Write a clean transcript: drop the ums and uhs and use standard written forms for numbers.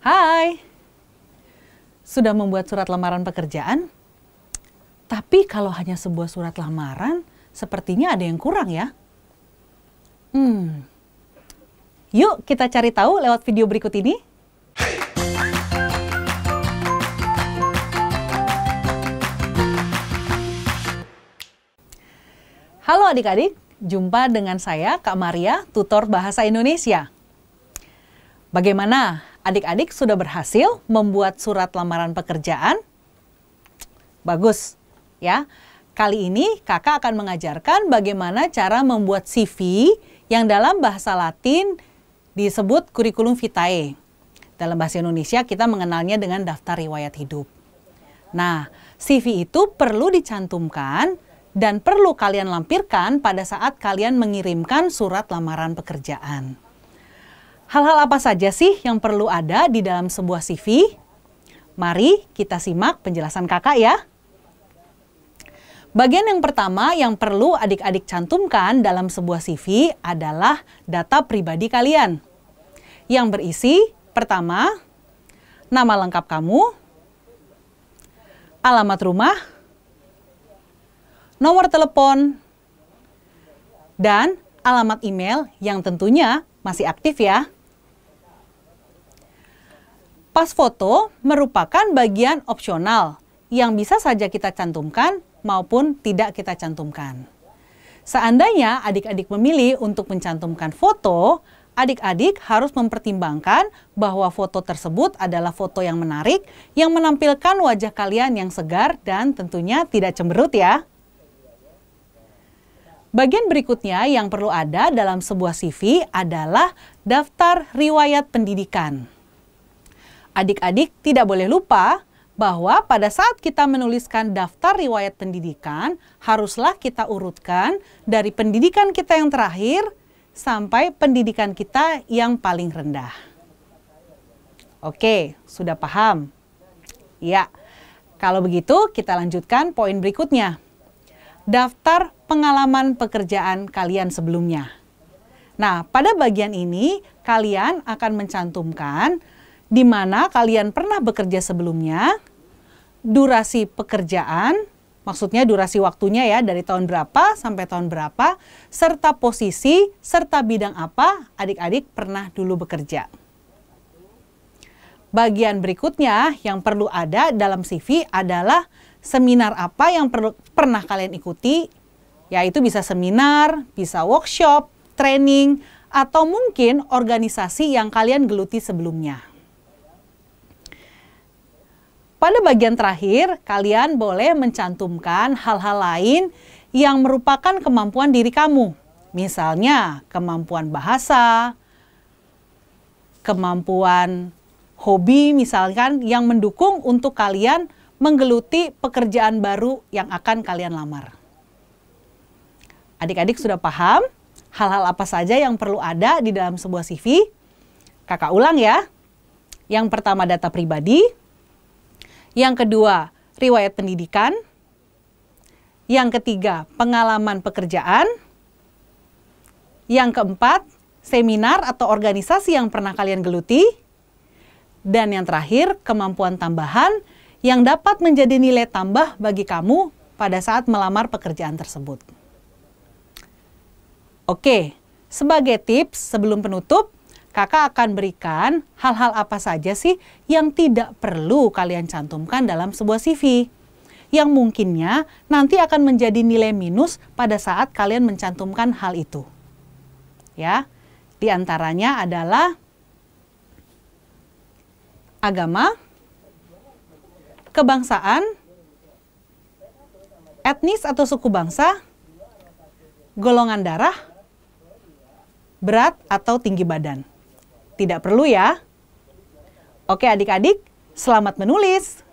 Hai, sudah membuat surat lamaran pekerjaan? Tapi kalau hanya sebuah surat lamaran, sepertinya ada yang kurang ya. Yuk kita cari tahu lewat video berikut ini. Halo adik-adik, jumpa dengan saya Kak Maria, tutor Bahasa Indonesia. Bagaimana? Adik-adik sudah berhasil membuat surat lamaran pekerjaan? Bagus, ya. Kali ini kakak akan mengajarkan bagaimana cara membuat CV yang dalam bahasa Latin disebut kurikulum vitae. Dalam bahasa Indonesia kita mengenalnya dengan daftar riwayat hidup. Nah, CV itu perlu dicantumkan dan perlu kalian lampirkan pada saat kalian mengirimkan surat lamaran pekerjaan. Hal-hal apa saja sih yang perlu ada di dalam sebuah CV? Mari kita simak penjelasan kakak ya. Bagian yang pertama yang perlu adik-adik cantumkan dalam sebuah CV adalah data pribadi kalian. Yang berisi, pertama, nama lengkap kamu, alamat rumah, nomor telepon, dan alamat email yang tentunya masih aktif ya. Pas foto merupakan bagian opsional yang bisa saja kita cantumkan maupun tidak kita cantumkan. Seandainya adik-adik memilih untuk mencantumkan foto, adik-adik harus mempertimbangkan bahwa foto tersebut adalah foto yang menarik, yang menampilkan wajah kalian yang segar dan tentunya tidak cemberut ya. Bagian berikutnya yang perlu ada dalam sebuah CV adalah daftar riwayat pendidikan. Adik-adik tidak boleh lupa bahwa pada saat kita menuliskan daftar riwayat pendidikan, haruslah kita urutkan dari pendidikan kita yang terakhir sampai pendidikan kita yang paling rendah. Oke, sudah paham? Ya, kalau begitu kita lanjutkan poin berikutnya. Daftar pengalaman pekerjaan kalian sebelumnya. Nah, pada bagian ini kalian akan mencantumkan di mana kalian pernah bekerja sebelumnya, durasi pekerjaan, maksudnya durasi waktunya ya dari tahun berapa sampai tahun berapa, serta posisi, serta bidang apa adik-adik pernah dulu bekerja. Bagian berikutnya yang perlu ada dalam CV adalah seminar apa yang pernah kalian ikuti, yaitu bisa seminar, bisa workshop, training, atau mungkin organisasi yang kalian geluti sebelumnya. Pada bagian terakhir, kalian boleh mencantumkan hal-hal lain yang merupakan kemampuan diri kamu. Misalnya, kemampuan bahasa, kemampuan hobi misalkan yang mendukung untuk kalian menggeluti pekerjaan baru yang akan kalian lamar. Adik-adik sudah paham hal-hal apa saja yang perlu ada di dalam sebuah CV? Kakak ulang ya. Yang pertama data pribadi. Yang kedua, riwayat pendidikan. Yang ketiga, pengalaman pekerjaan. Yang keempat, seminar atau organisasi yang pernah kalian geluti. Dan yang terakhir, kemampuan tambahan yang dapat menjadi nilai tambah bagi kamu pada saat melamar pekerjaan tersebut. Oke, sebagai tips sebelum penutup, kakak akan berikan hal-hal apa saja sih yang tidak perlu kalian cantumkan dalam sebuah CV. Yang mungkinnya nanti akan menjadi nilai minus pada saat kalian mencantumkan hal itu. Ya, di antaranya adalah agama, kebangsaan, etnis atau suku bangsa, golongan darah, berat atau tinggi badan. Tidak perlu ya. Oke adik-adik, selamat menulis.